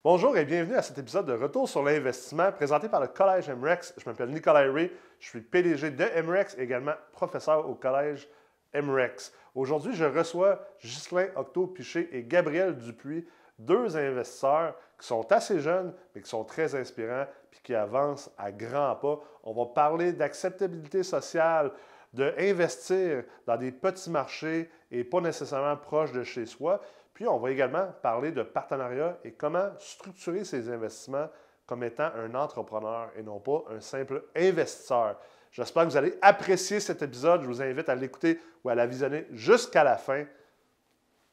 Bonjour et bienvenue à cet épisode de Retour sur l'investissement présenté par le Collège MREX. Je m'appelle Nicolas Ray, je suis PDG de MREX et également professeur au Collège MREX. Aujourd'hui, je reçois Ghislain Octeau-Piché et Gabriel Dupuis, deux investisseurs qui sont assez jeunes, mais qui sont très inspirants puis qui avancent à grands pas. On va parler d'acceptabilité sociale, d'investir dans des petits marchés et pas nécessairement proches de chez soi. Puis, on va également parler de partenariat et comment structurer ces investissements comme étant un entrepreneur et non pas un simple investisseur. J'espère que vous allez apprécier cet épisode. Je vous invite à l'écouter ou à la visionner jusqu'à la fin.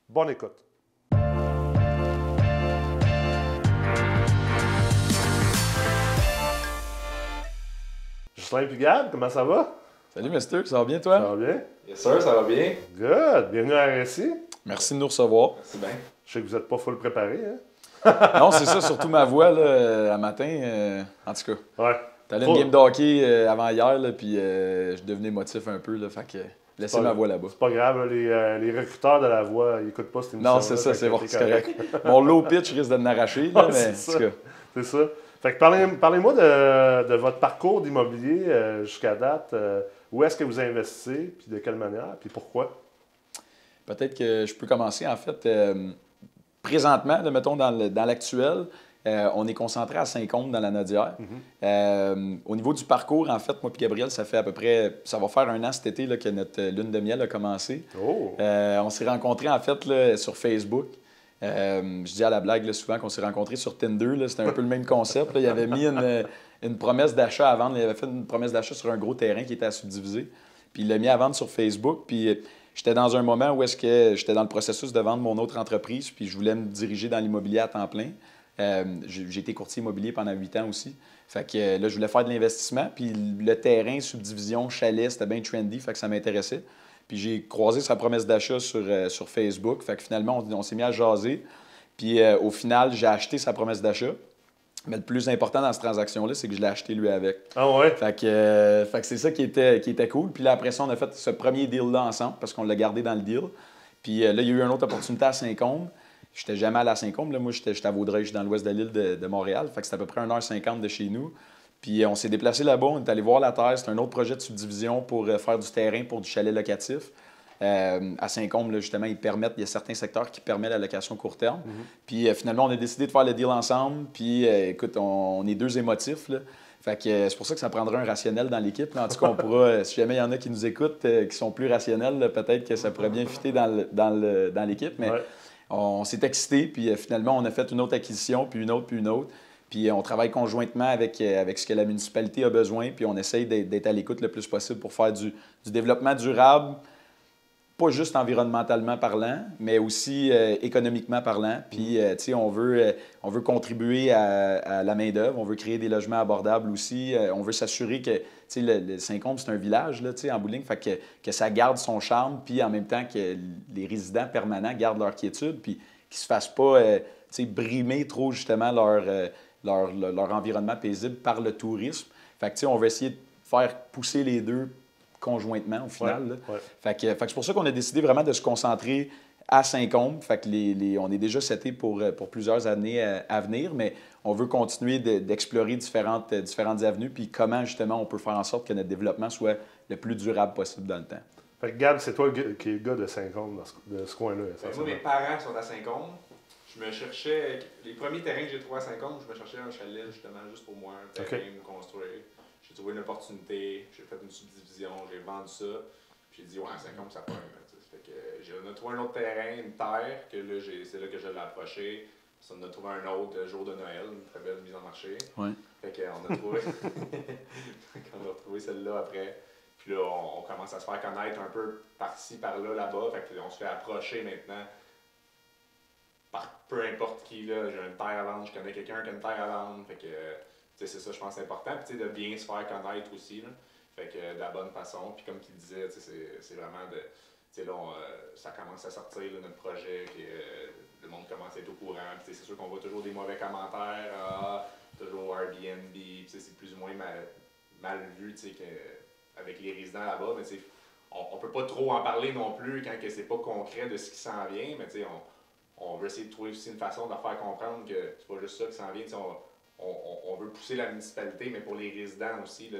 Bonne écoute. Ghislain et Gab, comment ça va? Salut, Mister, ça va bien, toi? Ça va bien? Yes, sir, ça va bien. Good! Bienvenue à RSI. Merci de nous recevoir. Merci bien. Je sais que vous n'êtes pas full préparé, hein? Non, c'est ça, surtout ma voix, là, à matin. En tout cas, Ouais. t'allais une game de hockey avant hier, là, puis je devenais émotif un peu, là, fait que laissez ma voix là-bas. C'est pas grave, là, les recruteurs de la voix, ils n'écoutent pas cette émission. Non, c'est ça, c'est bon, c'est correct. Mon low pitch risque de m'arracher, là, mais en tout cas. C'est ça. Fait que parlez-moi de votre parcours d'immobilier jusqu'à date. Où est-ce que vous investissez, puis de quelle manière, puis pourquoi? Peut-être que je peux commencer, en fait. Présentement, là, mettons, dans l'actuel, on est concentré à Saint-Côme, dans la Nodière. Au niveau du parcours, en fait, moi et Gabriel, ça fait à peu près... Ça va faire un an cet été là, que notre lune de miel a commencé. Oh! On s'est rencontrés, en fait, là, sur Facebook. Je dis à la blague là, souvent qu'on s'est rencontrés sur Tinder. C'était un peu le même concept. Là. Il avait mis une promesse d'achat à vendre. Il avait fait une promesse d'achat sur un gros terrain qui était à subdiviser. Puis il l'a mis à vendre sur Facebook. Puis j'étais dans un moment où est-ce que j'étais dans le processus de vendre mon autre entreprise. Puis je voulais me diriger dans l'immobilier à temps plein. J'ai été courtier immobilier pendant 8 ans aussi. Fait que là, je voulais faire de l'investissement. Puis le terrain, subdivision, chalet, c'était bien trendy. Fait que ça m'intéressait. Puis j'ai croisé sa promesse d'achat sur Facebook. Fait que finalement, on s'est mis à jaser. Puis au final, j'ai acheté sa promesse d'achat. Mais le plus important dans cette transaction-là, c'est que je l'ai acheté lui avec. Ah ouais? Fait que c'est ça qui était cool. Puis là, après ça, on a fait ce premier deal-là ensemble parce qu'on l'a gardé dans le deal. Puis là, il y a eu une autre opportunité à Saint-Côme. Je n'étais jamais allé à Saint-Côme. Là, moi, j'étais à Vaudreuil, je suis dans l'ouest de l'île de Montréal. Fait que c'est à peu près 1h50 de chez nous. Puis on s'est déplacé là-bas, on est allé voir la terre. C'est un autre projet de subdivision pour faire du terrain pour du chalet locatif. À Saint-Côme, là, justement, il y a certains secteurs qui permettent la location court terme. Puis finalement, on a décidé de faire le deal ensemble. Puis écoute, on est deux émotifs. Là. Fait que c'est pour ça que ça prendra un rationnel dans l'équipe. En tout cas, on pourra, si jamais il y en a qui nous écoutent, qui sont plus rationnels, là, peut-être que ça pourrait bien fitter dans l'équipe. Mais on s'est excités. Puis finalement, on a fait une autre acquisition, puis une autre, puis une autre. Puis on travaille conjointement avec ce que la municipalité a besoin, puis on essaye d'être à l'écoute le plus possible pour faire du développement durable, pas juste environnementalement parlant, mais aussi économiquement parlant. Puis, tu sais, on veut contribuer à la main-d'œuvre, on veut créer des logements abordables aussi, on veut s'assurer que, tu sais, le Saint-Côme, c'est un village, là, tu sais, en bout de ligne, fait que ça garde son charme, puis en même temps que les résidents permanents gardent leur quiétude, puis qu'ils ne se fassent pas, tu sais, brimer trop, justement, leur environnement paisible par le tourisme. Fait que, tu sais, on va essayer de faire pousser les deux conjointement, au final. Fait que c'est pour ça qu'on a décidé vraiment de se concentrer à Saint-Côme. Fait que on est déjà seté pour plusieurs années à venir, mais on veut continuer d'explorer différentes avenues, puis comment, justement, on peut faire en sorte que notre développement soit le plus durable possible dans le temps. Fait que Gab, c'est toi qui es le gars de Saint-Côme, de ce coin-là. Moi, mes parents sont à Saint-Côme. Je me cherchais, les premiers terrains que j'ai trouvés à Saint-Côme, je me cherchais un chalet, justement, juste pour moi, un terrain, me construire. J'ai trouvé une opportunité, j'ai fait une subdivision, j'ai vendu ça. Puis j'ai dit, ouais, Saint-Côme, ça pogne. Fait que on a trouvé un autre terrain, une terre, que là, c'est là que je l'ai approché. Ça, on a trouvé un autre jour de Noël, une très belle mise en marché. Ouais. Fait qu'on a trouvé, on a retrouvé celle-là après. Puis là, on commence à se faire connaître un peu par-ci, par-là, là-bas. Fait que on se fait approcher maintenant par peu importe qui. Là, j'ai une terre à vendre, je connais quelqu'un qui a une terre à vendre. Fait que c'est ça, je pense, c'est important. Puis de bien se faire connaître aussi. Là. Fait que de la bonne façon. Puis comme tu disais, c'est vraiment de. Là, ça commence à sortir là, notre projet. Puis, le monde commence à être au courant. Puis c'est sûr qu'on voit toujours des mauvais commentaires. Toujours Airbnb. Puis c'est plus ou moins mal vu avec les résidents là-bas. Mais on peut pas trop en parler non plus quand que c'est pas concret de ce qui s'en vient. Mais on on veut essayer de trouver aussi une façon de leur faire comprendre que c'est pas juste ça qui s'en vient. On veut pousser la municipalité, mais pour les résidents aussi, là,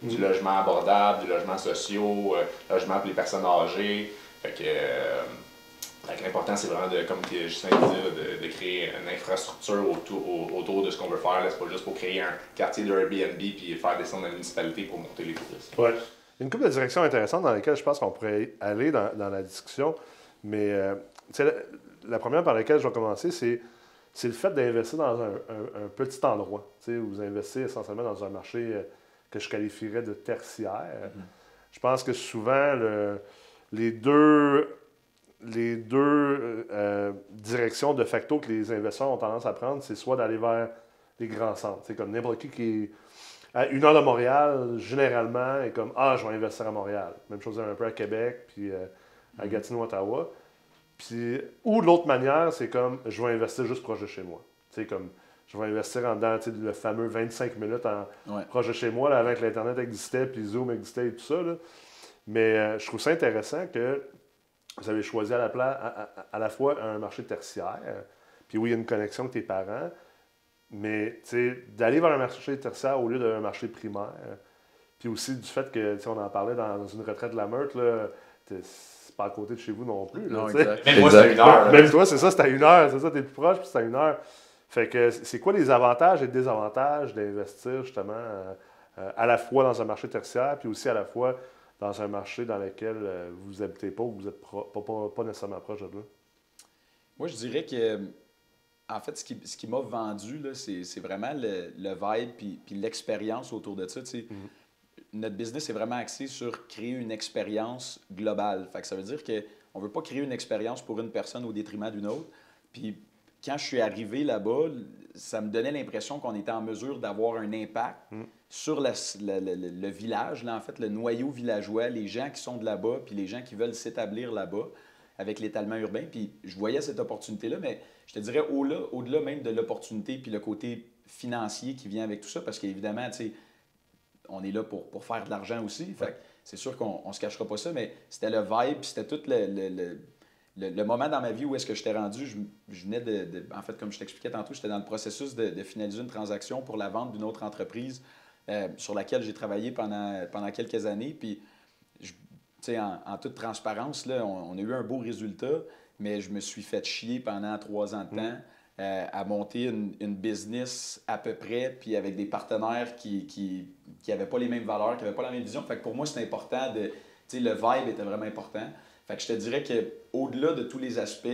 du logement abordable, du logement social, logement pour les personnes âgées. Fait que l'important, c'est vraiment, comme Justin disait, de créer une infrastructure autour de ce qu'on veut faire. C'est pas juste pour créer un quartier de Airbnb puis faire descendre la municipalité pour monter les touristes. Ouais. Il y a une couple de directions intéressantes dans lesquelles je pense qu'on pourrait aller dans la discussion. Mais la première par laquelle je vais commencer, c'est le fait d'investir dans un petit endroit. Vous investissez essentiellement dans un marché que je qualifierais de tertiaire. Je pense que souvent, les deux directions de facto que les investisseurs ont tendance à prendre, c'est soit d'aller vers les grands centres. C'est comme n'importe qui est à 1 heure de Montréal, généralement, est comme « Ah, je vais investir à Montréal ». Même chose un peu à Québec, puis à Gatineau, Ottawa. Puis, ou l'autre manière, c'est comme « Je vais investir juste proche de chez moi ». C'est comme « Je vais investir en dedans le fameux 25 minutes proche de chez moi, là, avant que l'Internet existait, puis Zoom existait et tout ça. Là. Mais je trouve ça intéressant que vous avez choisi à la fois un marché tertiaire, puis oui, il y a une connexion avec tes parents, mais d'aller vers un marché tertiaire au lieu d'un marché primaire, puis aussi du fait que, on en parlait dans une retraite de la Meurthe, là, c'est pas à côté de chez vous non plus. Là, non, exact. Même moi, c'est à 1 heure. Même toi, c'est ça, c'est à 1 heure, c'est ça, t'es plus proche, puis c'est à 1 heure. Fait que c'est quoi les avantages et les désavantages d'investir justement à la fois dans un marché tertiaire, puis aussi à la fois dans un marché dans lequel vous n'habitez pas ou vous n'êtes pas nécessairement proche de là? Moi, je dirais que, en fait, ce qui m'a vendu, là, c'est vraiment le vibe puis l'expérience autour de ça. Notre business est vraiment axé sur créer une expérience globale. Fait que ça veut dire qu'on ne veut pas créer une expérience pour une personne au détriment d'une autre. Puis quand je suis arrivé là-bas, ça me donnait l'impression qu'on était en mesure d'avoir un impact sur le village, là, en fait, le noyau villageois, les gens qui sont de là-bas, puis les gens qui veulent s'établir là-bas avec l'étalement urbain. Puis je voyais cette opportunité-là, mais je te dirais au-delà même de l'opportunité puis le côté financier qui vient avec tout ça, parce qu'évidemment, tu sais, on est là pour faire de l'argent aussi. Fait que c'est sûr qu'on ne se cachera pas ça, mais c'était le vibe, c'était tout le moment dans ma vie où est-ce que j'étais rendu. Je venais en fait, comme je t'expliquais tantôt, j'étais dans le processus de finaliser une transaction pour la vente d'une autre entreprise sur laquelle j'ai travaillé pendant quelques années. Puis, en toute transparence, là, on a eu un beau résultat, mais je me suis fait chier pendant 3 ans de temps à monter une business à peu près, puis avec des partenaires qui n'avaient pas les mêmes valeurs, qui n'avaient pas la même vision. Fait que pour moi, c'est important le vibe était vraiment important. Fait que je te dirais qu'au-delà de tous les aspects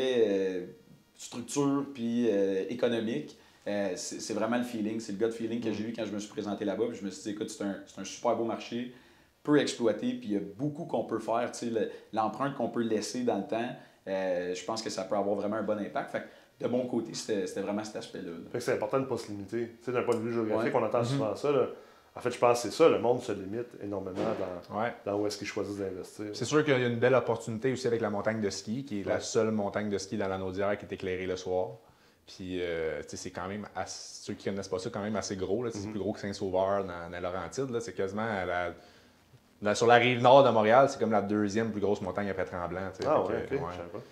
structure puis économiques, c'est vraiment le feeling, c'est le gut feeling que j'ai eu quand je me suis présenté là-bas. Puis je me suis dit, écoute, c'est un super beau marché, peu exploité, puis il y a beaucoup qu'on peut faire. L'empreinte qu'on peut laisser dans le temps, je pense que ça peut avoir vraiment un bon impact. Fait que de mon côté, c'était vraiment cet aspect-là. Fait que c'est important de ne pas se limiter. D'un point de vue géographique, on entend souvent ça. Là. En fait, je pense que c'est ça, le monde se limite énormément dans où est-ce qu'ils choisissent d'investir. C'est sûr qu'il y a une belle opportunité aussi avec la montagne de ski, qui est la seule montagne de ski dans la Naudière qui est éclairée le soir. Puis, c'est quand même, ceux qui ne connaissent pas ça, quand même assez gros. C'est plus gros que Saint-Sauveur dans la Laurentide. C'est quasiment sur la rive nord de Montréal, c'est comme la 2e plus grosse montagne après Tremblant. Ah ouais, ok.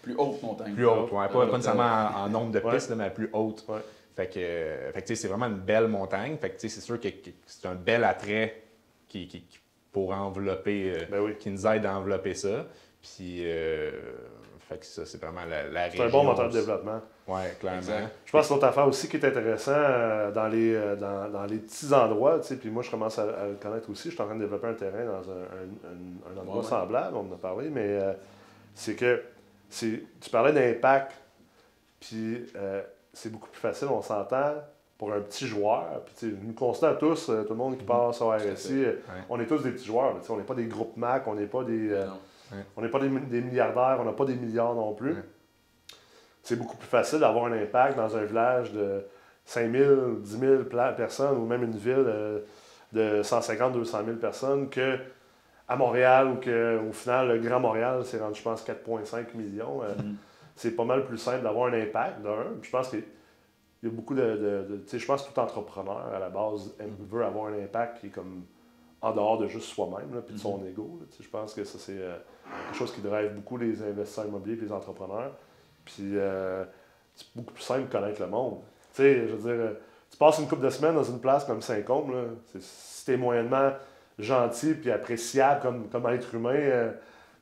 Plus haute montagne. Plus haute, ouais. Pas nécessairement en nombre de pistes, là, mais plus haute. Ouais. Fait que c'est vraiment une belle montagne. Fait que c'est sûr que c'est un bel attrait qui pour envelopper, qui nous aide à envelopper ça. Puis, fait que ça, c'est vraiment la région. C'est un bon moteur de développement. Oui, clairement. Exact. Je pense que l'autre affaire aussi qui est intéressant dans les petits endroits, puis moi je commence à le connaître aussi, je suis en train de développer un terrain dans un endroit semblable, on en a parlé, mais c'est que tu parlais d'impact, puis c'est beaucoup plus facile, on s'entend, pour un petit joueur. Puis nous constatons tous, tout le monde qui passe au RSI, on est tous des petits joueurs, on n'est pas des groupes Mac, on n'est pas des milliardaires, on n'a pas des milliards non plus. C'est beaucoup plus facile d'avoir un impact dans un village de 5 000, 10 000 personnes ou même une ville de 150 200 000 personnes qu'à Montréal ou qu'au final, le Grand Montréal, c'est rendu, je pense, 4,5 millions. C'est pas mal plus simple d'avoir un impact d'un. Je pense qu'il y a beaucoup je pense que tout entrepreneur, à la base, veut avoir un impact qui est comme en dehors de juste soi-même puis de son ego. Je pense que ça, c'est quelque chose qui drive beaucoup les investisseurs immobiliers et les entrepreneurs. Puis c'est beaucoup plus simple de connaître le monde. Tu sais, je veux dire, tu passes une couple de semaines dans une place comme Saint-Côme, là, si t'es moyennement gentil puis appréciable comme être humain,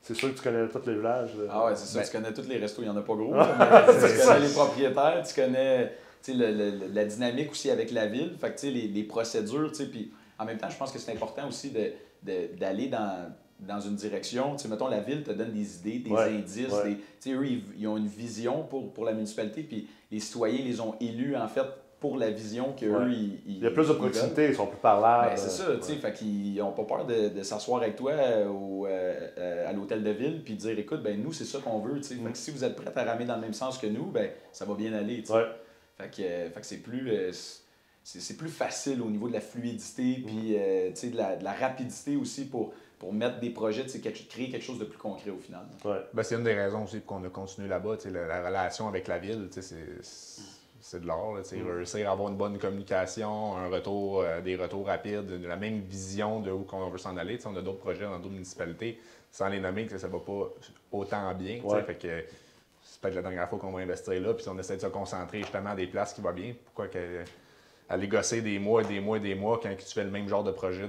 c'est sûr que tu connais tous les villages. Ah ouais, c'est ça. Tu connais tous les restos, il n'y en a pas gros. Mais tu connais les propriétaires, tu connais la dynamique aussi avec la ville. Fait que tu sais, les procédures, tu sais, puis en même temps, je pense que c'est important aussi d'aller dans une direction. Tu sais, mettons, la ville te donne des idées, des indices. Tu sais, eux, ils ont une vision pour la municipalité, puis les citoyens les ont élus, en fait, pour la vision qu'eux, il y a plus de proximité, ils sont plus parlables. Ben, c'est ça, tu sais, fait qu'ils n'ont pas peur de s'asseoir avec toi à l'hôtel de ville puis de dire, écoute, ben nous, c'est ça qu'on veut, tu sais. Fait que si vous êtes prêts à ramer dans le même sens que nous, ben ça va bien aller, tu sais. Fait que c'est plus... c'est plus facile au niveau de la fluidité puis tu sais, de la rapidité aussi pour mettre des projets, tu sais, créer quelque chose de plus concret au final. Ben, c'est une des raisons aussi pour qu'on a continué là-bas, tu sais, la relation avec la ville, tu sais, c'est de l'or, tu sais, réussir à avoir une bonne communication, des retours rapides, la même vision de où on veut s'en aller. Tu sais, on a d'autres projets dans d'autres municipalités, sans les nommer, que ça ne va pas autant bien. Tu sais, fait que c'est peut-être la dernière fois qu'on va investir là, puis on essaie de se concentrer justement à des places qui vont bien. Pourquoi aller gosser des mois et des mois et des mois quand tu fais le même genre de projet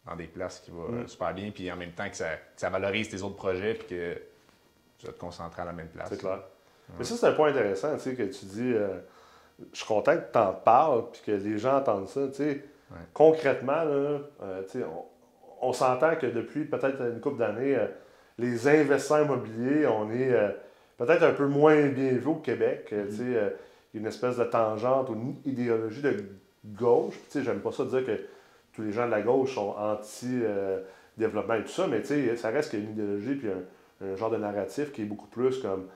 dans des places qui vont super bien, puis en même temps que ça valorise tes autres projets, puis que tu vas te concentrer à la même place. C'est clair. Mais ça, c'est un point intéressant, tu sais, que tu dis, je suis content que tu en parles, puis que les gens entendent ça, tu sais. Concrètement, là, tu sais, on s'entend que depuis peut-être une couple d'années, les investisseurs immobiliers, on est peut-être un peu moins bien vus au Québec, tu sais, il y a une espèce de tangente ou une idéologie de gauche, tu sais, j'aime pas ça dire que tous les gens de la gauche sont anti-développement et tout ça, mais tu sais, ça reste qu'il y a une idéologie, puis un genre de narratif qui est beaucoup plus comme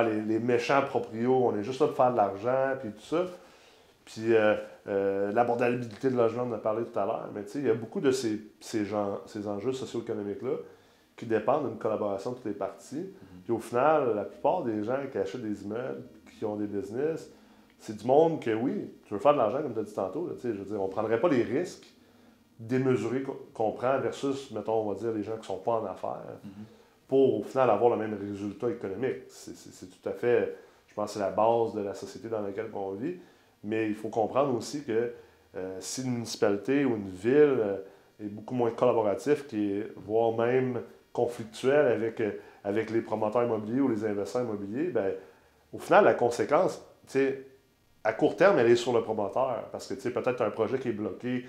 les méchants proprios, on est juste là pour faire de l'argent, puis tout ça. Puis l'abordabilité de logement, on en a parlé tout à l'heure, mais tu sais, il y a beaucoup de ces enjeux socio-économiques-là qui dépendent d'une collaboration de toutes les parties. Puis au final, la plupart des gens qui achètent des immeubles, qui ont des business, c'est du monde que oui, tu veux faire de l'argent, comme tu as dit tantôt, là, tu sais, je veux dire, on ne prendrait pas les risques démesurés qu'on prend versus, mettons, on va dire, les gens qui ne sont pas en affaires. Pour, au final, avoir le même résultat économique. C'est tout à fait, je pense, c'est la base de la société dans laquelle on vit. Mais il faut comprendre aussi que si une municipalité ou une ville est beaucoup moins collaborative, voire même conflictuelle avec les promoteurs immobiliers ou les investisseurs immobiliers, bien, au final, la conséquence, tu sais, à court terme, elle est sur le promoteur. Parce que, tu sais, peut-être un projet qui est bloqué,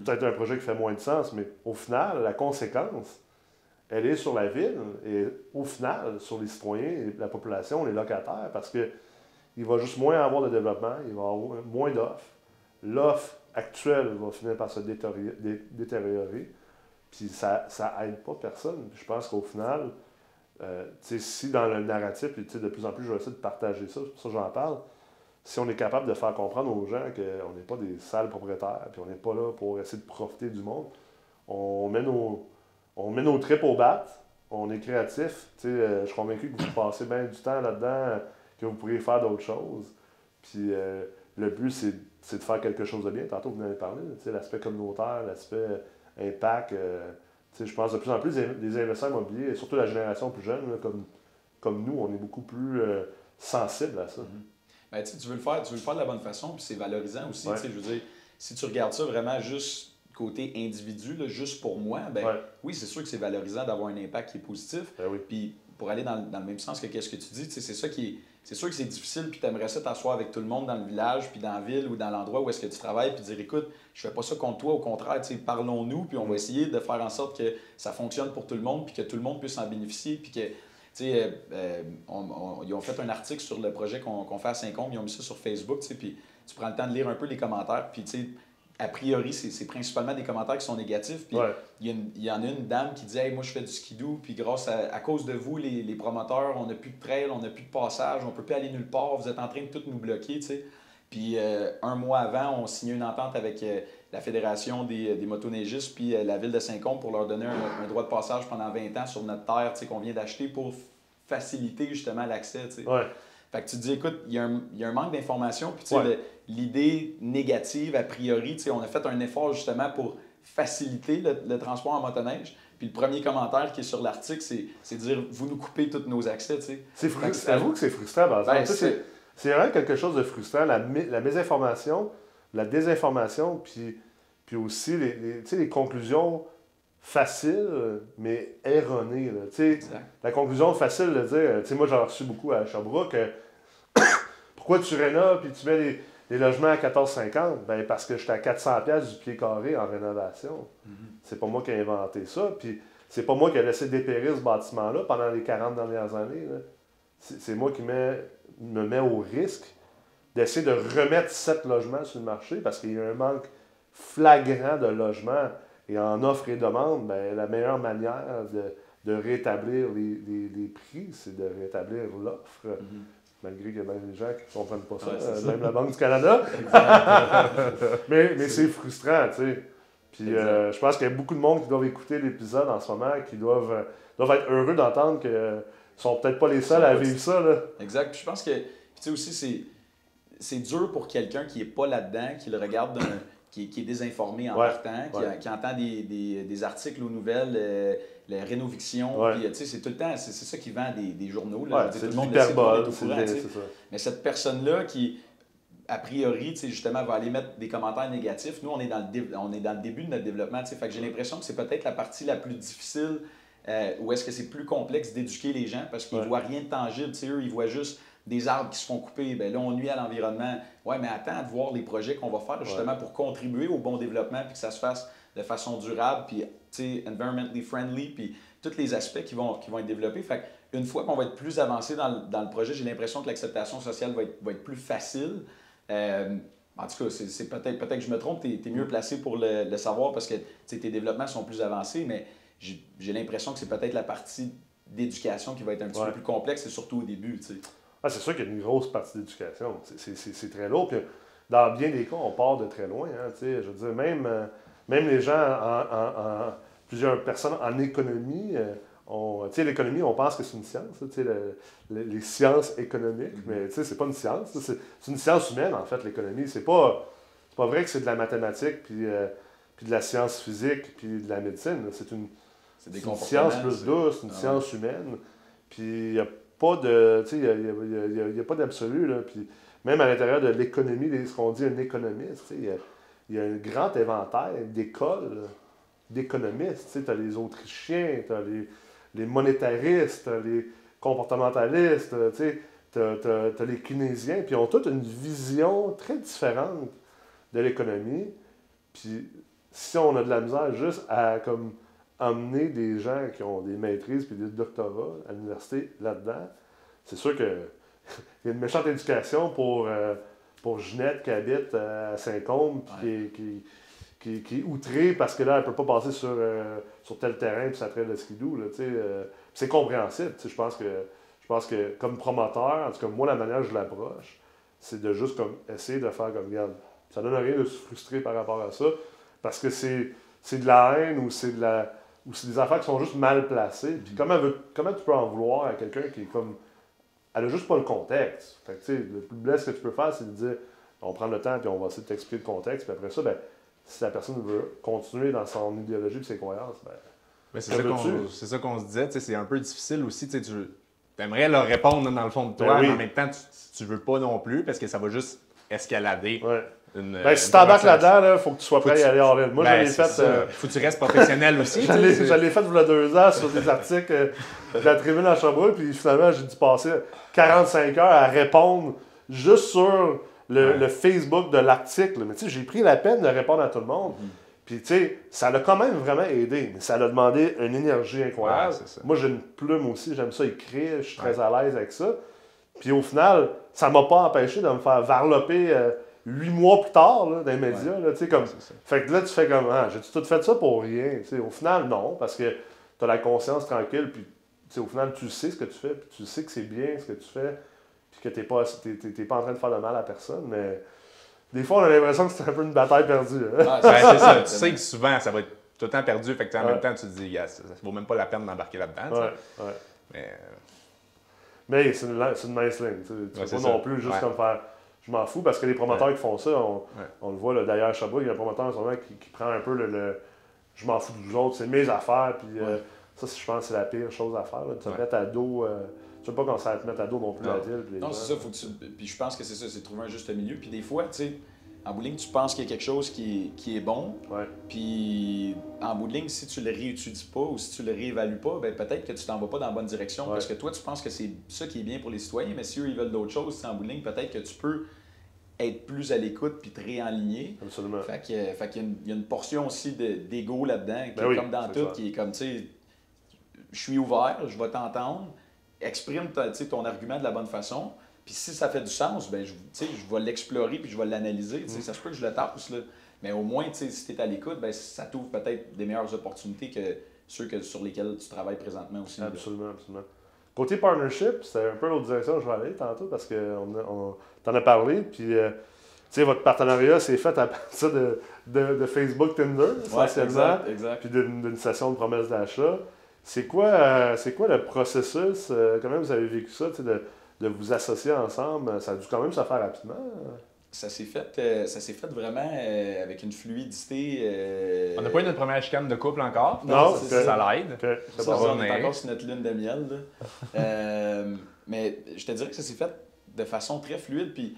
peut-être un projet qui fait moins de sens, mais au final, la conséquence, elle est sur la ville et au final, sur les citoyens, la population, les locataires, parce qu'il va juste moins avoir de développement, il va y avoir moins d'offres. L'offre actuelle va finir par se détériorer, puis ça n'aide pas personne. Puis je pense qu'au final, si dans le narratif, puis de plus en plus, je vais essayer de partager ça, c'est pour ça que j'en parle, si on est capable de faire comprendre aux gens qu'on n'est pas des sales propriétaires, puis on n'est pas là pour essayer de profiter du monde, on met nos tripes au bat, on est créatif. Je suis convaincu que vous passez bien du temps là-dedans, que vous pourriez faire d'autres choses. Puis le but, c'est de faire quelque chose de bien. Tantôt, vous en avez parlé, l'aspect communautaire, l'aspect impact. Je pense de plus en plus des investisseurs immobiliers, et surtout la génération plus jeune, là, comme nous, on est beaucoup plus sensibles à ça. Ben, tu veux le faire de la bonne façon, puis c'est valorisant aussi. Je veux dire, si tu regardes ça vraiment juste côté individu, là, juste pour moi, oui, c'est sûr que c'est valorisant d'avoir un impact qui est positif. Puis pour aller dans le même sens que qu'est-ce que tu dis, c'est ça c'est sûr que c'est difficile, puis tu aimerais ça t'asseoir avec tout le monde dans le village, puis dans la ville ou dans l'endroit où est-ce que tu travailles, puis dire, écoute, je fais pas ça contre toi, au contraire, parlons-nous, puis on va essayer de faire en sorte que ça fonctionne pour tout le monde, puis que tout le monde puisse en bénéficier, puis que ils ont fait un article sur le projet qu'on fait à Saint-Côme, ils ont mis ça sur Facebook, puis tu prends le temps de lire un peu les commentaires, puis a priori, c'est principalement des commentaires qui sont négatifs. Puis il y en a une dame qui dit « Hey, moi, je fais du skidoo, puis grâce à cause de vous, les promoteurs, on n'a plus de trail, on n'a plus de passage, on ne peut plus aller nulle part, vous êtes en train de tout nous bloquer. » Puis un mois avant, on signait une entente avec la Fédération des motoneigistes puis la Ville de Saint-Côme pour leur donner un droit de passage pendant 20 ans sur notre terre qu'on vient d'acheter pour faciliter justement l'accès. Fait que tu te dis, écoute, il y a un manque d'information, puis l'idée négative, a priori, on a fait un effort justement pour faciliter le transport en motoneige. Puis le premier commentaire qui est sur l'article, c'est de dire, vous nous coupez tous nos accès. Avoue que c'est frustrant, par exemple. C'est vraiment quelque chose de frustrant, la mésinformation, la désinformation, puis aussi les conclusions faciles, mais erronées. La conclusion facile de dire, moi j'en ai reçu beaucoup à Sherbrooke, pourquoi tu rénoves puis tu mets les logements à 14,50? Ben parce que j'étais à 400$ du pied carré en rénovation. C'est pas moi qui ai inventé ça, puis c'est pas moi qui ai laissé dépérir ce bâtiment-là pendant les 40 dernières années. C'est moi qui me mets au risque d'essayer de remettre 7 logements sur le marché parce qu'il y a un manque flagrant de logements. Et en offre et demande, ben, la meilleure manière de rétablir les prix, c'est de rétablir l'offre. Malgré qu'il y a bien des gens qui ne comprennent pas ça, même la Banque du Canada. mais c'est frustrant, tu sais. Puis je pense qu'il y a beaucoup de monde qui doivent écouter l'épisode en ce moment, qui doivent être heureux d'entendre qu'ils ne sont peut-être pas les seuls à vivre ça. Là. Exact. Puis je pense que, tu sais aussi, c'est dur pour quelqu'un qui n'est pas là-dedans, qui le regarde qui est désinformé en partant, qui entend des articles aux nouvelles, les rénoviction. Puis, c'est tout le temps, c'est ça qui vend des journaux. Là. C'est tout le monde l'hyperbole, est au courant. Mais cette personne-là qui, a priori, justement, va aller mettre des commentaires négatifs, nous, on est dans le début de notre développement. Fait que j'ai l'impression que c'est peut-être la partie la plus difficile où est-ce que c'est plus complexe d'éduquer les gens parce qu'ils ne voient rien de tangible. Eux, ils voient juste des arbres qui se font couper, bien là, on nuit à l'environnement. Oui, mais attends de voir les projets qu'on va faire justement pour contribuer au bon développement puis que ça se fasse de façon durable, puis environmentally friendly, puis tous les aspects qui vont être développés. Fait une fois qu'on va être plus avancé dans le projet, j'ai l'impression que l'acceptation sociale va être plus facile. En tout cas, c'est peut-être que je me trompe, tu es mieux placé pour le savoir parce que tes développements sont plus avancés, mais j'ai l'impression que c'est peut-être la partie d'éducation qui va être un petit peu plus complexe, et surtout au début. C'est sûr qu'il y a une grosse partie d'éducation. C'est très lourd. Puis dans bien des cas, on part de très loin. Hein, je veux dire, même les gens, plusieurs personnes en économie, l'économie, on pense que c'est une science, les sciences économiques, mais c'est pas une science. C'est une science humaine, en fait, l'économie. C'est pas vrai que c'est de la mathématique, puis de la science physique, puis de la médecine. C'est une science plus douce, une science humaine. Puis il n'y a pas de, il y a pas d'absolu, là. Puis même à l'intérieur de l'économie, ce qu'on dit un économiste, il y a un grand éventail d'écoles d'économistes. Tu as les Autrichiens, tu as les monétaristes, tu as les comportementalistes, tu as les keynésiens, puis ils ont toutes une vision très différente de l'économie. Puis si on a de la misère juste à emmener des gens qui ont des maîtrises puis des doctorats à l'université là-dedans, c'est sûr qu'il y a une méchante éducation pour Ginette qui habite à Saint-Côme qui est outrée parce que là, elle ne peut pas passer sur tel terrain puis ça traite le skidoo. C'est compréhensible. Je pense que comme promoteur, en tout cas, moi, la manière dont je l'approche, c'est de juste essayer de faire comme regarde. Ça donne rien de se frustrer par rapport à ça parce que c'est de la haine ou c'est des affaires qui sont juste mal placées. Puis comment tu peux en vouloir à quelqu'un qui est comme... Elle a juste pas le contexte. Fait que, le plus blesse que tu peux faire, c'est de dire on prend le temps puis on va essayer de t'expliquer le contexte. Puis après ça, si la personne veut continuer dans son idéologie et ses croyances, mais c'est ça qu'on se disait. C'est un peu difficile aussi. Tu aimerais leur répondre dans le fond de toi, mais en même temps, tu veux pas non plus parce que ça va juste escalader. Si t'embarques là-dedans, il faut que tu sois prêt à aller en ligne. Moi, je l'ai fait. Faut que tu restes professionnel aussi. Je l'ai fait il y a 2 ans sur des articles de la tribune à Sherbrooke, puis finalement, j'ai dû passer 45 heures à répondre juste sur le Facebook de l'article. Mais j'ai pris la peine de répondre à tout le monde. Puis, ça l'a quand même vraiment aidé, mais ça l'a demandé une énergie incroyable. Moi, j'ai une plume aussi, j'aime ça écrire, je suis très à l'aise avec ça. Puis, au final, ça m'a pas empêché de me faire varloper 8 mois plus tard là, dans les médias. Là, fait que là, tu fais comme, j'ai-tu tout fait ça pour rien? Au final, non, parce que tu as la conscience tranquille, puis au final, tu sais ce que tu fais, puis tu sais que c'est bien ce que tu fais, puis que tu n'es pas en train de faire de mal à personne, mais des fois, on a l'impression que c'est un peu une bataille perdue. C'est ça. Tu sais que souvent, ça va être tout le temps perdu, fait que en même temps, tu te dis, ça vaut même pas la peine d'embarquer là-dedans. Mais c'est une nice ligne. Tu ne peux pas non plus juste comme faire... Je m'en fous parce que les promoteurs qui font ça, on le voit là, d'ailleurs à Sherbrooke, il y a un promoteur en ce moment qui prend un peu le je m'en fous de vous autres, c'est mes affaires, puis ça, je pense que c'est la pire chose à faire, là, de se mettre à dos Tu veux pas qu'on s'arrête mettre à dos non plus Non. la ville. puis les Non, gens. c'est ça, faut que tu... Puis je pense que c'est ça, c'est trouver un juste milieu. Puis des fois, tu sais, en bout de ligne, tu penses qu'il y a quelque chose qui est bon, Ouais. puis en bout de ligne, si tu le réétudies pas ou si tu le réévalues pas, ben peut-être que tu t'en vas pas dans la bonne direction Ouais. parce que toi, tu penses que c'est ça qui est bien pour les citoyens, mais si eux, ils veulent d'autres choses, tu sais, en bout de ligne, peut-être que tu peux être plus à l'écoute puis te réaligner. Absolument. Fait qu'il y a une portion aussi d'ego là-dedans, qui Ben est oui, comme dans c'est tout, clair. qui est comme, tu sais, je suis ouvert, je vais t'entendre, exprime ton argument de la bonne façon, puis si ça fait du sens, ben, je vais l'explorer puis je vais l'analyser. Tu sais, ça se peut que je le tasse, là. Mais au moins, tu sais, si tu es à l'écoute, ben, ça t'ouvre peut-être des meilleures opportunités que ceux sur lesquels tu travailles présentement aussi. là. Absolument, absolument. Côté partnership, c'est un peu l'autre direction que je vais aller tantôt parce que t'en as parlé, puis tu sais, votre partenariat s'est fait à partir de Facebook Tinder, Ouais, essentiellement, exact. puis d'une session de promesse d'achat. C'est quoi le processus? Comment vous avez vécu ça, tu sais, de vous associer ensemble? Ça a dû quand même se faire rapidement. Ça s'est fait vraiment avec une fluidité. On n'a pas eu notre première chicane de couple encore. Non, c'est ça l'aide. Ok, c'est Ça, bon. on est mais- encore sur notre lune de miel. Là. Mais je te dirais que ça s'est fait de façon très fluide. Puis,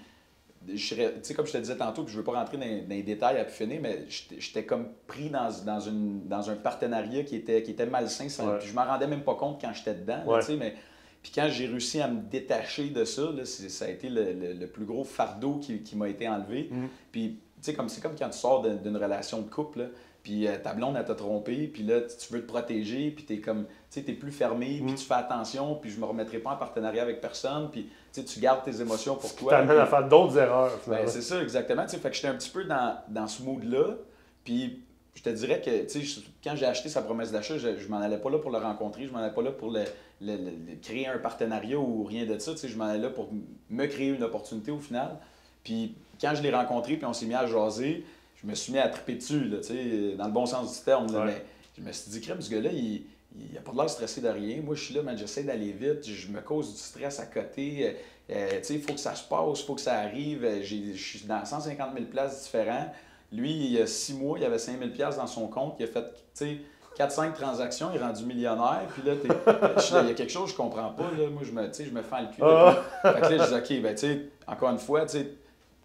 tu sais, comme je te disais tantôt, puis je ne veux pas rentrer dans les détails à pu finir, mais j'étais comme pris dans un partenariat qui était malsain. Ouais. Puis je m'en rendais même pas compte quand j'étais dedans. Là, Ouais. tu sais, mais puis quand j'ai réussi à me détacher de ça, là, ça a été le plus gros fardeau qui m'a été enlevé. Mhm. Puis, tu sais, c'est comme quand tu sors d'une relation de couple, là, puis ta blonde, elle t'a trompé, puis là, tu veux te protéger, puis t'es comme, tu sais, t'es plus fermé, puis tu fais attention, puis je me remettrai pas en partenariat avec personne, puis tu sais, tu gardes tes émotions pour toi. T'amènes puis- à faire d'autres erreurs, ben, finalement. c'est ça, exactement. Tu sais, fait que j'étais un petit peu dans ce mood-là. Puis je te dirais que tu sais, quand j'ai acheté sa promesse d'achat, je m'en allais pas là pour le rencontrer, je m'en allais pas là pour créer un partenariat ou rien de ça. Tu sais, je m'en allais là pour me créer une opportunité au final. Puis quand je l'ai rencontré, puis on s'est mis à jaser, je me suis mis à triper dessus, là, tu sais, dans le bon sens du terme. Là, Ouais. mais je me suis dit, crème, ce gars-là, il n'a pas de l'air stressé de rien. Moi, je suis là, mais j'essaie d'aller vite, je me cause du stress à côté. Tu sais, il faut que ça se passe, il faut que ça arrive. Je suis dans 150 000 places différents. Lui, il y a 6 mois, il avait 5 000 dans son compte. Il a fait, tu sais, 4-5 transactions, il est rendu millionnaire. Puis là, je suis là, il y a quelque chose que je comprends pas. Là. Moi, je me fends le cul. Ah. Fait que là, je dis, OK, ben, tu sais, encore une fois, tu sais,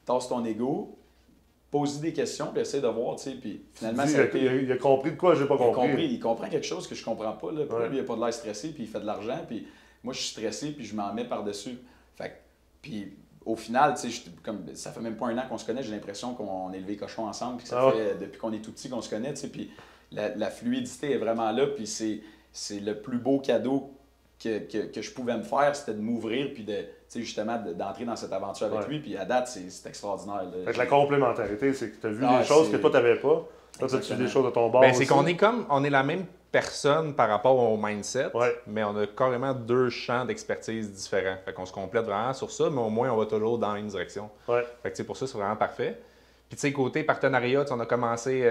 tasse ton ego, pose-y des questions, puis essaie de voir, tu sais. Puis finalement, ça a été... Il a compris de quoi j'ai pas compris. Il comprend quelque chose que je comprends pas. Là. Pourquoi Ouais. lui, il n'a pas de l'air stressé, puis il fait de l'argent, puis moi, je suis stressé, puis je m'en mets par-dessus. Fait que, puis au final, tu sais, comme ça fait même pas un an qu'on se connaît, j'ai l'impression qu'on est levé cochon ensemble, puis que ça Ah ouais. fait depuis qu'on est tout petit qu'on se connaît, tu sais, puis la fluidité est vraiment là, puis c'est le plus beau cadeau que je pouvais me faire, c'était de m'ouvrir, puis de, tu sais, justement, d'entrer dans cette aventure avec Ouais. lui, puis à date, c'est extraordinaire. Là. Fait que la complémentarité, c'est que tu as vu Ah, des choses c'est- que toi, tu n'avais pas. Toi, tu as vu Exactement. des choses de ton bord. Ben, c'est aussi. qu'on est la même personne par rapport au mindset, Ouais. mais on a carrément 2 champs d'expertise différents. Fait qu'on se complète vraiment sur ça, mais au moins on va toujours dans une direction. Ouais. Fait que tu sais, pour ça, c'est vraiment parfait. Puis tu sais, côté partenariat, tu sais, on a commencé,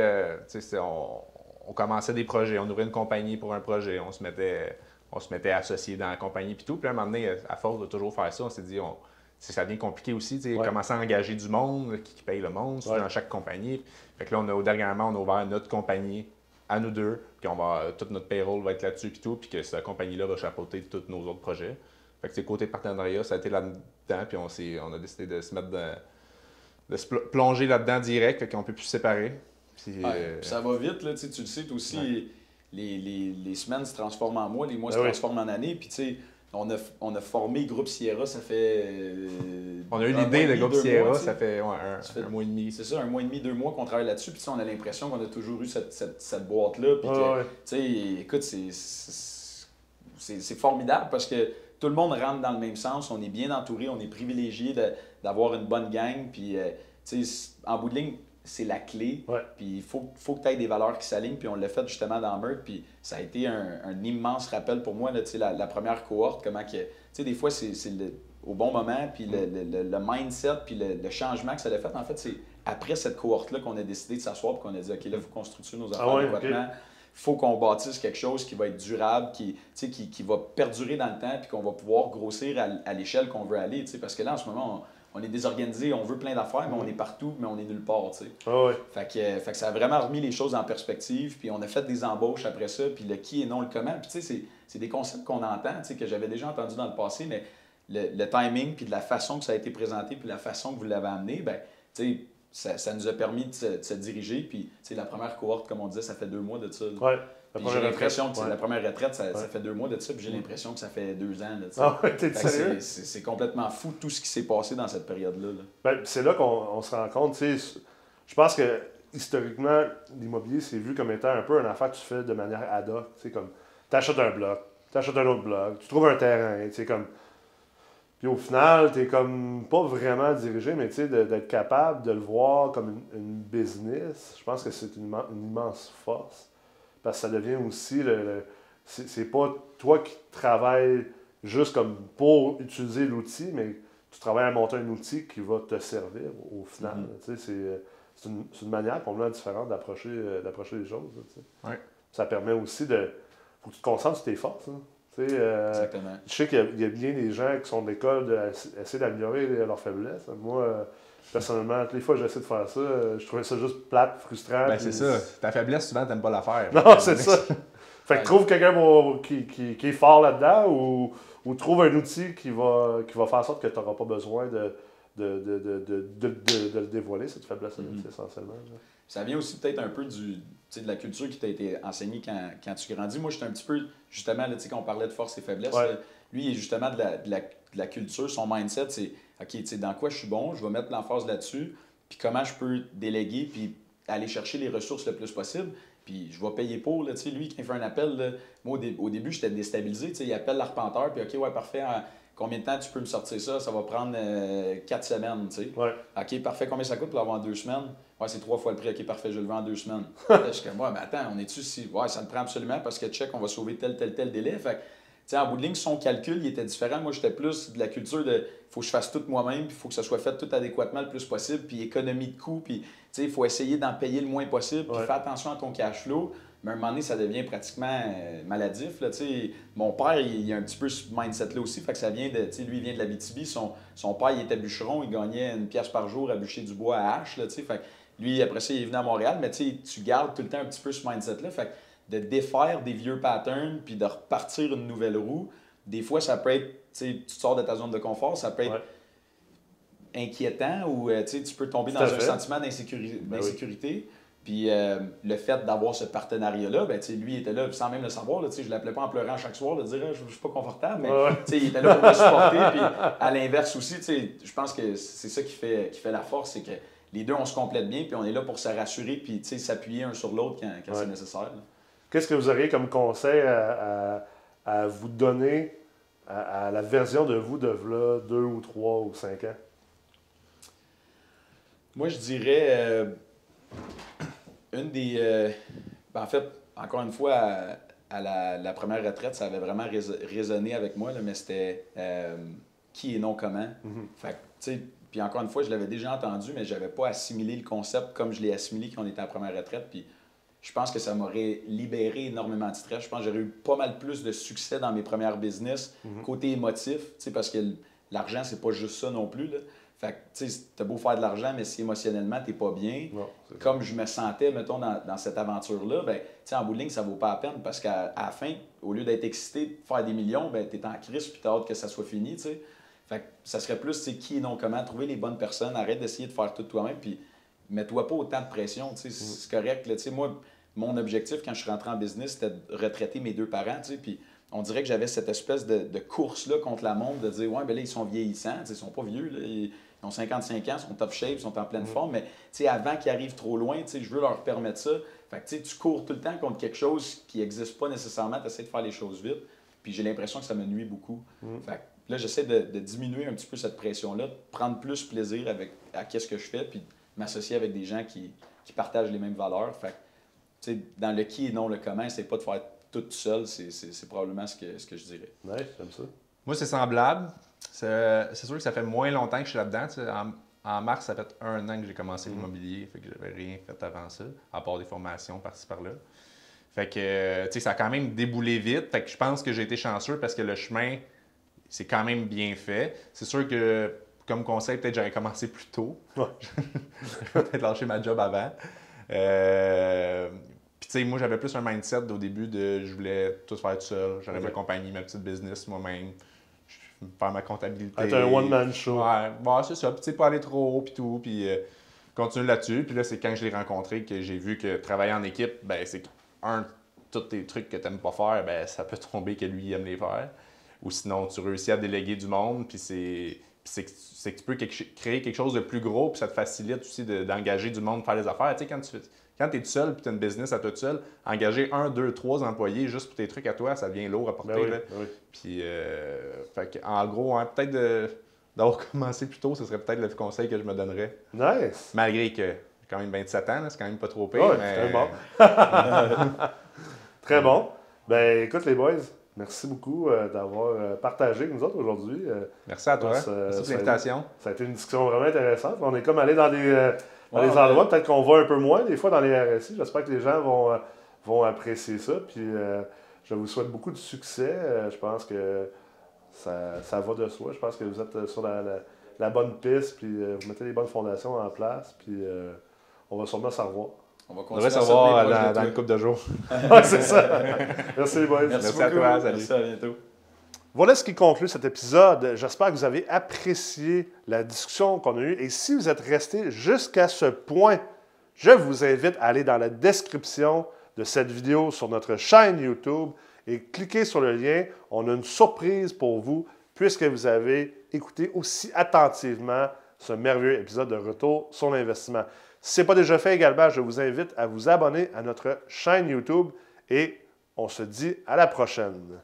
tu sais, on commençait des projets, on ouvrait une compagnie pour un projet, on se mettait associés dans la compagnie puis tout. Puis à un moment donné, à force de toujours faire ça, on s'est dit, ça devient compliqué aussi, tu sais, Ouais. commencer à engager du monde, qui paye le monde, c'est Ouais. dans chaque compagnie. Fait que là, dernièrement, on a ouvert notre compagnie à nous deux, puis toute notre payroll va être là-dessus puis tout, puis que cette compagnie-là va chapeauter tous nos autres projets. Fait que côté partenariat, ça a été là-dedans, puis on a décidé de se mettre de se plonger là-dedans direct, fait qu'on peut plus se séparer. Puis, Ouais, puis ça va vite, là, tu sais, tu le sais, toi aussi, Ouais. les semaines se transforment en mois, les mois se Ah oui. transforment en années, puis tu sais, on a formé Groupe Sierra, ça fait... on a eu un mois l'idée et de demi, Groupe 2 Sierra, mois, tu sais. ça fait Ça fait- un mois et demi. C'est ça, 1 mois et demi, 2 mois qu'on travaille là-dessus, puis tu sais, on a l'impression qu'on a toujours eu cette boîte-là, puis Ouais, que, ouais. tu sais, écoute, c'est formidable parce que tout le monde rentre dans le même sens, on est bien entouré, on est privilégié d'avoir une bonne gang, puis, tu sais, en bout de ligne, c'est la clé. Ouais. Puis il faut que tu aies des valeurs qui s'alignent. Puis on l'a fait justement dans Meurthe. Puis ça a été un immense rappel pour moi, là, tu sais, la première cohorte, comment que. Tu sais, des fois, c'est au bon moment, puis le mindset, puis le changement que ça a fait. En fait, c'est après cette cohorte-là qu'on a décidé de s'asseoir, puis qu'on a dit, OK, là, il faut qu'on structure nos affaires ouais, adéquatement. ok. Il faut qu'on bâtisse quelque chose qui va être durable, qui va perdurer dans le temps, puis qu'on va pouvoir grossir à l'échelle qu'on veut aller. Tu sais, parce que là, en ce moment, on est désorganisé, on veut plein d'affaires, mais on est partout, mais on est nulle part, tu sais. Ah ouais. Fait que ça a vraiment remis les choses en perspective, puis on a fait des embauches après ça, puis le qui et non le comment. Puis tu sais, c'est des concepts qu'on entend, tu sais, que j'avais déjà entendu dans le passé, mais le timing, puis de la façon que ça a été présenté, puis la façon que vous l'avez amené, ben, tu sais, ça nous a permis de se diriger. Puis, tu sais, la première cohorte, comme on disait, ça fait 2 mois de ça. Ouais. Puis j'ai l'impression que la première retraite, ça fait 2 mois de ça, puis j'ai l'impression que ça fait 2 ans. Là, ah ouais, t'es sérieux? C'est complètement fou tout ce qui s'est passé dans cette période-là. Là. Ben, c'est là qu'on se rend compte, tu sais, je pense que historiquement, l'immobilier, c'est vu comme étant un peu une affaire que tu fais de manière ad hoc. Tu sais, comme, t'achètes un bloc, t'achètes un autre bloc, tu trouves un terrain, tu sais, comme... Puis au final, t'es comme pas vraiment dirigé, mais tu sais, d'être capable de le voir comme une business, je pense que c'est une immense force. Parce que ça devient aussi c'est pas toi qui travailles juste comme pour utiliser l'outil, mais tu travailles à monter un outil qui va te servir au final. Tu sais, c'est une manière complètement différente d'approcher les choses. Là, tu sais. Ouais. Ça permet aussi faut que tu te concentres sur tes forces. Hein. Exactement. Je sais qu'il y a bien des gens qui sont de l'école d'essayer d'améliorer leurs faiblesses. Moi, personnellement, toutes les fois que j'essaie de faire ça, je trouvais ça juste plate, frustrant. Ben, c'est ça. Ta faiblesse, souvent, t'aimes pas la faire. Non, c'est ça. Fait que trouve quelqu'un qui est fort là-dedans ou trouve un outil qui va faire en sorte que tu n'auras pas besoin de le dévoiler, cette faiblesse-là, essentiellement. Là. Ça vient aussi peut-être un peu de la culture qui t'a été enseignée quand tu grandis. Moi, j'étais un petit peu, justement, là, quand on parlait de force et faiblesse, Ouais. là, lui, il est justement de la culture, son mindset, c'est OK, dans quoi je suis bon, je vais mettre l'emphase là-dessus, puis comment je peux déléguer, puis aller chercher les ressources le plus possible. Puis je vais payer pour, là, lui, quand il fait un appel, là, moi, au début, j'étais déstabilisé. Il appelle l'arpenteur, puis OK, ouais, parfait, combien de temps tu peux me sortir ça? Ça va prendre 4 semaines, tu sais. Ouais. OK, parfait, combien ça coûte pour l'avoir en 2 semaines? Ouais, c'est 3 fois le prix. OK, parfait, je le vends en 2 semaines. Là, je suis comme, ouais, mais attends, on est-tu si. Ouais, ça me prend absolument parce que check, on va sauver tel délai. Fait que, tu sais, en bout de ligne, son calcul, il était différent. Moi, j'étais plus de la culture de faut que je fasse tout moi-même, puis il faut que ça soit fait tout adéquatement le plus possible, puis économie de coûts, puis, tu sais, il faut essayer d'en payer le moins possible, puis faire attention à ton cash flow. Mais à un moment donné, ça devient pratiquement maladif. Là, mon père, il a un petit peu ce mindset-là aussi. Fait que ça vient de. Lui, il vient de l'Abitibi. Son père, il était bûcheron. Il gagnait 1 pièce par jour à bûcher du bois à hache. Là, fait que lui, après ça, il est venu à Montréal. Mais tu gardes tout le temps un petit peu ce mindset-là. Fait que de défaire des vieux patterns puis de repartir une nouvelle roue, des fois, ça peut être. Tu sors de ta zone de confort. Ça peut être inquiétant ou tu peux tomber dans un sentiment d'insécurité. Puis le fait d'avoir ce partenariat-là, ben, lui, il était là sans même le savoir. Là, je ne l'appelais pas en pleurant chaque soir, de dire je ne suis pas confortable, mais il était là pour me supporter. Puis à l'inverse aussi, je pense que c'est ça qui fait la force, c'est que les deux, on se complète bien, puis on est là pour se rassurer, puis s'appuyer un sur l'autre quand c'est nécessaire. Là. Qu'est-ce que vous auriez comme conseil à vous donner à la version de vous de là 2 ou 3 ou 5 ans? Moi, je dirais... une des... en fait, encore une fois, à la première retraite, ça avait vraiment résonné avec moi, là, mais c'était qui et non comment. Fait que, tu sais, puis encore une fois, je l'avais déjà entendu, mais je n'avais pas assimilé le concept comme je l'ai assimilé quand on était à la première retraite. Puis je pense que ça m'aurait libéré énormément de stress. Je pense que j'aurais eu pas mal plus de succès dans mes premières business, côté émotif, tu sais, parce que l'argent, c'est pas juste ça non plus, là. Fait que, tu sais, t'as beau faire de l'argent, mais si émotionnellement, t'es pas bien, comme je me sentais, mettons, dans cette aventure-là, ben, tu sais, en bout de ligne, ça vaut pas la peine parce qu'à la fin, au lieu d'être excité de faire des millions, ben, t'es en crise puis t'as hâte que ça soit fini, tu sais. Fait que ça serait plus, tu sais, qui et non comment, trouver les bonnes personnes, arrête d'essayer de faire tout toi-même, puis mets-toi pas autant de pression, tu sais, c'est correct, là, tu sais, moi, mon objectif quand je suis rentré en business, c'était de retraiter mes 2 parents, tu sais, puis on dirait que j'avais cette espèce de course-là contre la montre, de dire, ouais, ben là, ils sont vieillissants, tu sais, ils sont pas vieux, là, ils ont 55 ans, ils sont top shape, ils sont en pleine forme, mais tu sais, avant qu'ils arrivent trop loin, tu sais, je veux leur permettre ça. Fait que tu sais, tu cours tout le temps contre quelque chose qui n'existe pas nécessairement, tu essaies de faire les choses vite, puis j'ai l'impression que ça me nuit beaucoup. Fait que là, j'essaie de diminuer un petit peu cette pression-là, de prendre plus plaisir à qu'est-ce que je fais, puis de m'associer avec des gens qui partagent les mêmes valeurs. Fait que, tu sais, dans le qui et non le comment, c'est pas de faire tout seul, c'est probablement ce que je dirais. Ouais, j'aime ça. Moi, c'est semblable. C'est sûr que ça fait moins longtemps que je suis là-dedans. En mars, ça fait 1 an que j'ai commencé l'immobilier. Fait que j'avais rien fait avant ça, à part des formations par-ci par-là. Fait que, tu sais, ça a quand même déboulé vite. Fait que je pense que j'ai été chanceux parce que le chemin, c'est quand même bien fait. C'est sûr que comme conseil, peut-être j'aurais commencé plus tôt. Ouais. J'aurais peut-être lâché ma job avant. Puis tu sais, moi, j'avais plus un mindset au début de je voulais tout faire tout seul. J'aurais ma compagnie, ma petite business moi-même. Faire ma comptabilité. Être un one-man show. Ouais, bon, c'est ça. Puis tu sais, pas aller trop haut, puis tout. Puis continuer là-dessus. Puis là, c'est quand je l'ai rencontré que j'ai vu que travailler en équipe, ben c'est tous tes trucs que tu n'aimes pas faire, ben ça peut tomber que lui, il aime les faire. Ou sinon, tu réussis à déléguer du monde, puis c'est que tu peux créer quelque chose de plus gros, puis ça te facilite aussi d'engager du monde pour faire des affaires. Tu sais, quand tu es tout seul, puis tu as une business à toi tout seul, engager 1, 2, 3 employés juste pour tes trucs à toi, ça devient lourd à porter. Ben oui, là. ben oui. Puis, fait que, en gros, hein, peut-être d'avoir commencé plus tôt, ce serait peut-être le conseil que je me donnerais. Nice! Malgré que j'ai quand même 27 ans, là, c'est quand même pas trop pire. Ouais, mais... très bon. Très bon. Ben, écoute, les boys, merci beaucoup d'avoir partagé avec nous autres aujourd'hui. Merci à toi. Merci Merci pour l'invitation. Ça a été une discussion vraiment intéressante. On est comme allé dans des Ouais, endroits, peut-être qu'on voit un peu moins des fois dans les RSI. J'espère que les gens vont apprécier ça. Puis je vous souhaite beaucoup de succès. Je pense que ça va de soi. Je pense que vous êtes sur la bonne piste. Puis vous mettez les bonnes fondations en place. Puis on va sûrement s'en revoir. On va On devrait continuer à savoir se tenir proche de dans toi. une couple de jours. Ouais, c'est ça. Merci les boys. Merci à beaucoup. toi, salut. Merci, à bientôt. Voilà ce qui conclut cet épisode. J'espère que vous avez apprécié la discussion qu'on a eue. Et si vous êtes resté jusqu'à ce point, je vous invite à aller dans la description de cette vidéo sur notre chaîne YouTube et cliquer sur le lien. On a une surprise pour vous puisque vous avez écouté aussi attentivement ce merveilleux épisode de Retour sur l'investissement. Si ce n'est pas déjà fait également, je vous invite à vous abonner à notre chaîne YouTube et on se dit à la prochaine.